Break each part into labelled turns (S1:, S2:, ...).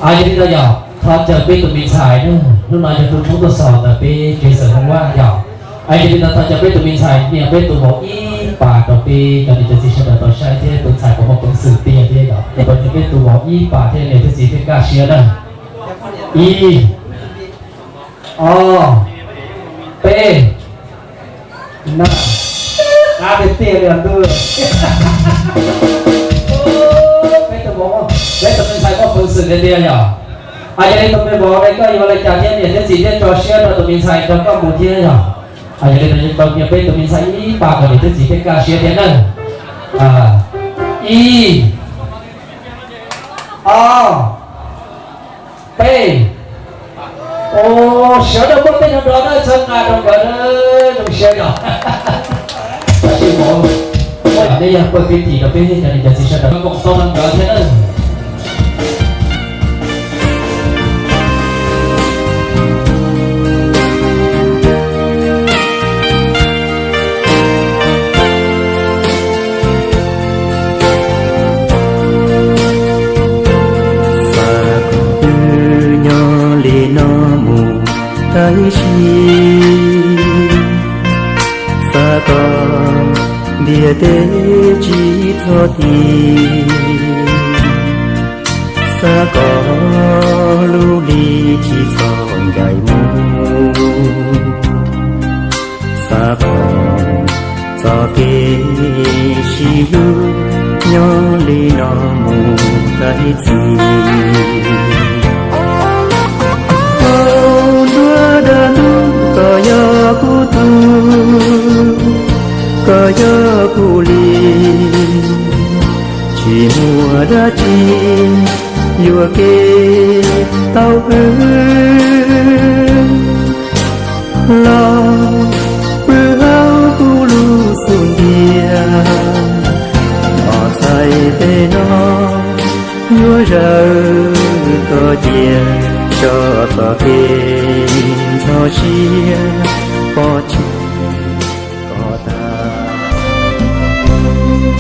S1: ai đi ra giờ thọ chờ bên tụi mình xài nữa lúc nàyจะถูกทดสอบแต่ปีเกสรว่าอย่าไอ้ที่เราจะเป็นตัวมินใส่เนี่ยเป็นตัวบอกอีป่าต่อปีตอนนี้จะสิชนะต่อใช้ที่ตัวใส่ของมันเป็นสื่อเตี้ยที่เราแต่ตอนนี้เป็นตัวบอกอีป่าที่เนี่ยที่สีที่กล้าเชื่อนะอีอ๋อเป้น่าเป็นเตี้ยเรียนด้วยเป็นตัวบอกเป็นตัวมินใส่ก็เป็นสื่อเตี้ยอย่าไอ้ที่ตัวเป็นบอกอะไรก็อยู่อะไรจากที่เนี่ยที่สีที่จอเชื่อตัวมินใส่ก็บุญที่อย่าai jadi tanya bang dia itu misal ini pak kalau itu jika kasih dia kan i a p oh siapa dah buat yang dua dah sangat dong dah dong siapa tapi mau ada yang berpiti tapi jadi jadi siapa kok soalan berarti kan cái chi xa có bia tế chỉ cho thì xa có lưu đi chỉ son dài mù xa có cho kê chi lu nhỏ li nó mù cái gì kaya ku tu kaya ku li chỉ mùa đã chi vừa kê tao lo bữa ku lu sun dia bỏ say tê nó vừa giờ có chia cho ta kê cho chia bỏ chi có ta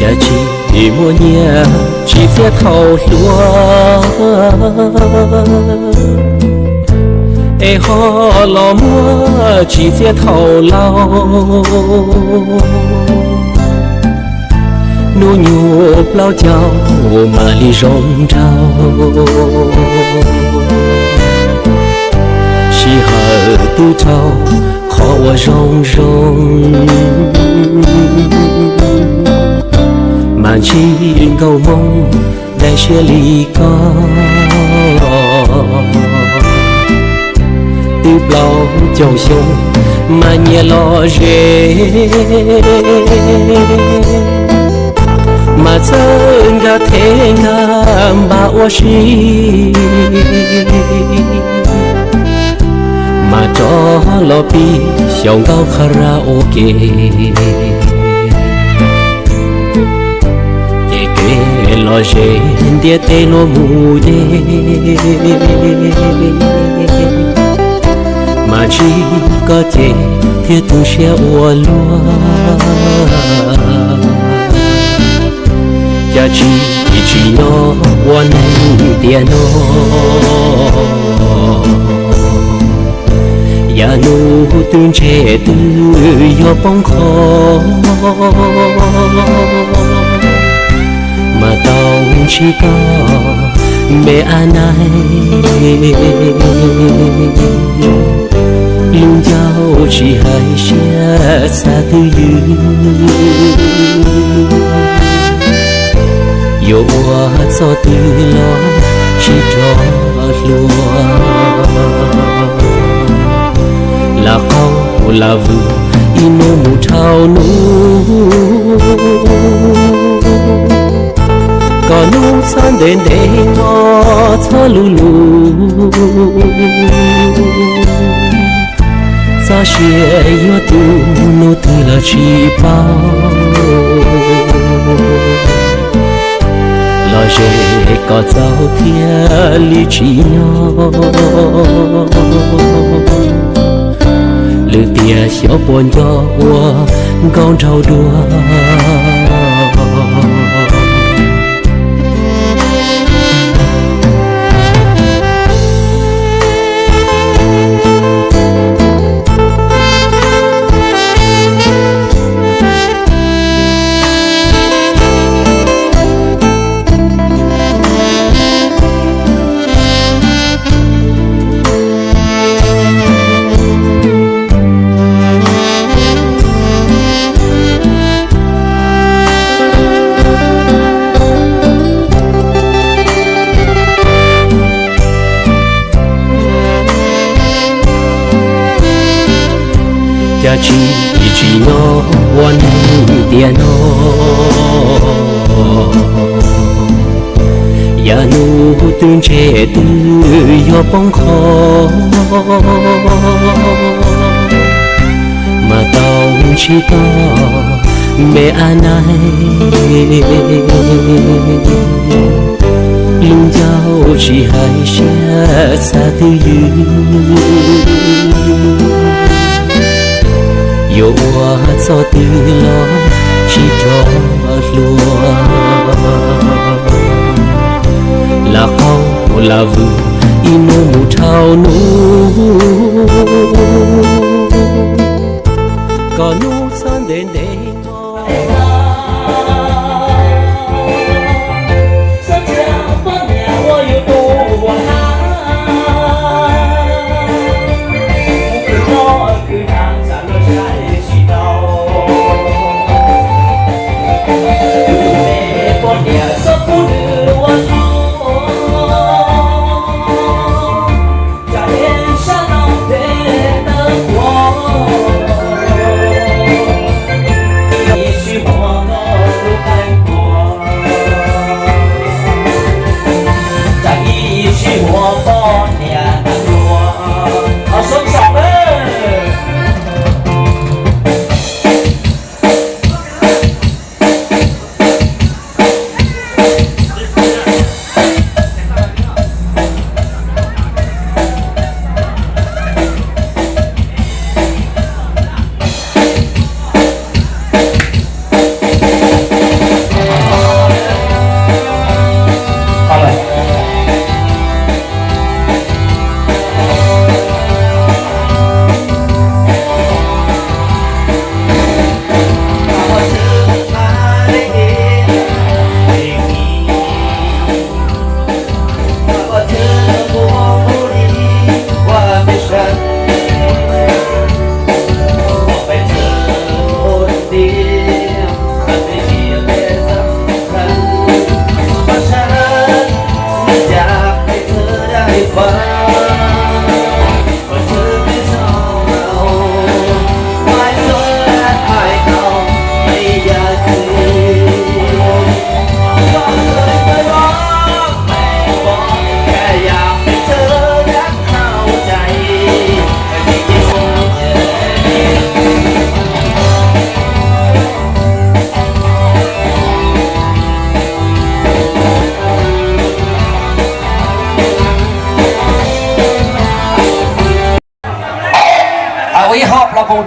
S1: giá trị thì mua nhà chỉ sẽ thâu lúa ê họ lo mua chỉ sẽ thâu lâu nu nhụp lao chào mà đi rong trao chỉ hờ tu trao khó qua rong rong mà chỉ cầu mong để chia ly con từ bao châu sông mà nhẹ lo rê mà chân ra thế ngam bao shi mà cho lo pi xiong gao karaoke để kể lo dễ dia tê lo mù đê mà chỉ có thể thiết tu xe ua lúa giá trị chỉ nó ua nâng tiền nó ya nu tương trẻ tư yo bóng khó mà tao chỉ có mẹ anh ai luôn giao chỉ hay chia xa tư yo cho tư lo chỉ cho luôn là câu là vừa ino mu thao nu còn nu san đến đây ngó cho lu lu sa xie yo tu nu tu là chi bao lo dễ có giáo kia lý trí nhau lư tia xéo buồn cho ua con trâu đua
S2: 家起一起哟，我能点哦，呀努顿切顿哟崩口，嘛到起到没安奈。lưng dao chỉ hai xe xa tư yêu hoa cho tư lo chỉ cho lúa là hậu là vừa ino mù thao nú còn nú san đến đây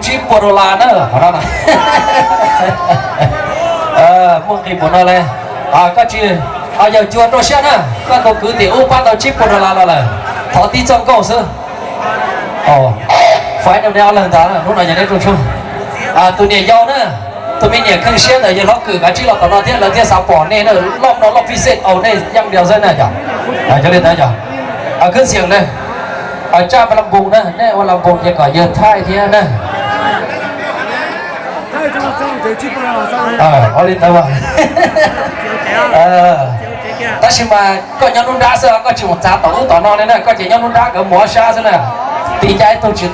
S1: chip Porola nữa, đó này, mua cái món đó này, có chi, giờ chuột đồ xe nữa, có cầu cứ tiểu bắt đầu chip Porola là, thọ tí trong câu sư, phải đâu đeo lần đó, lúc này nhà đấy tôi chung, tụi này dâu nữa, tụi mình nhảy khơi xe rồi giờ lót cử cả chi lót tao thiết là thiết sao bỏ nè nữa, lót phi set, này nhâm điều dân này nhở, cho nên thế nhở, khơi xiềng đây, cha vào làm bùng nữa, này vào làm bùng thì có giờ thay thế này. Ở lên tàu ta chỉ mà có nhau nôn đá sơ có chỉ một giá tàu tàu non đấy này có chỉ nhau nôn đá cỡ múa xa thế này tí trái tôi chỉ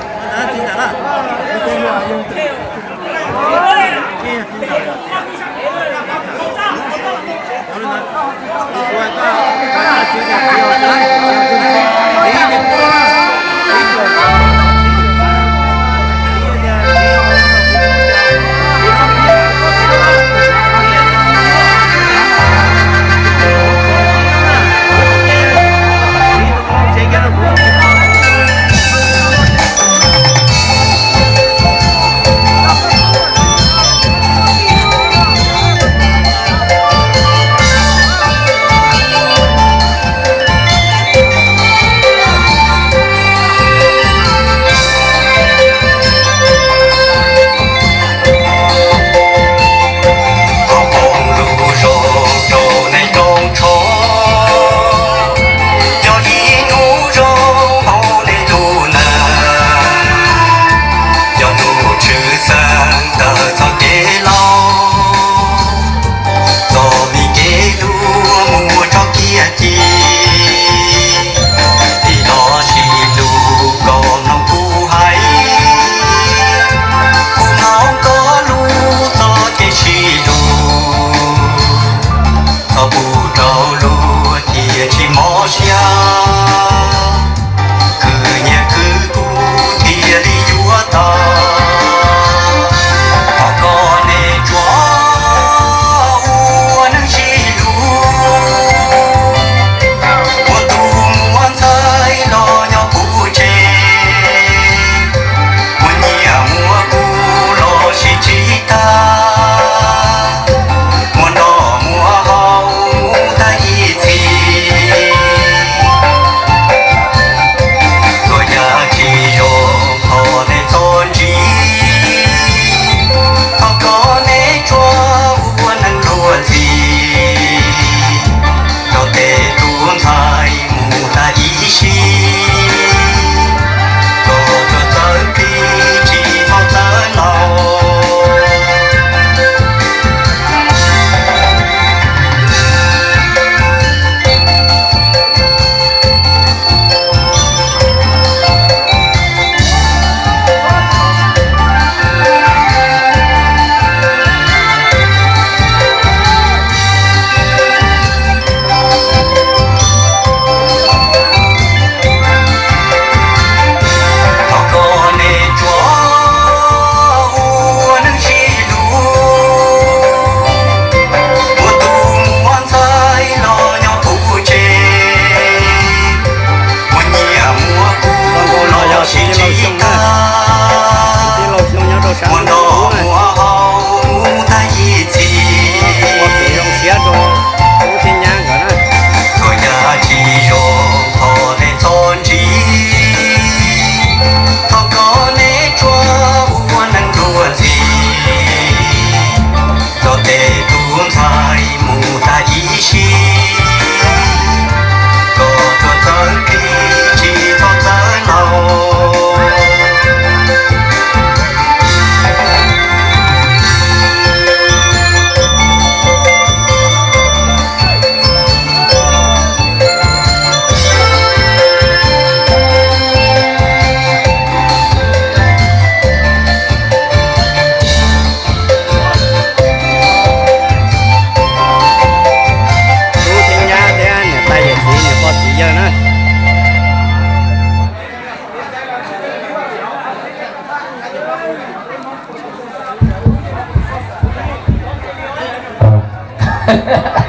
S3: à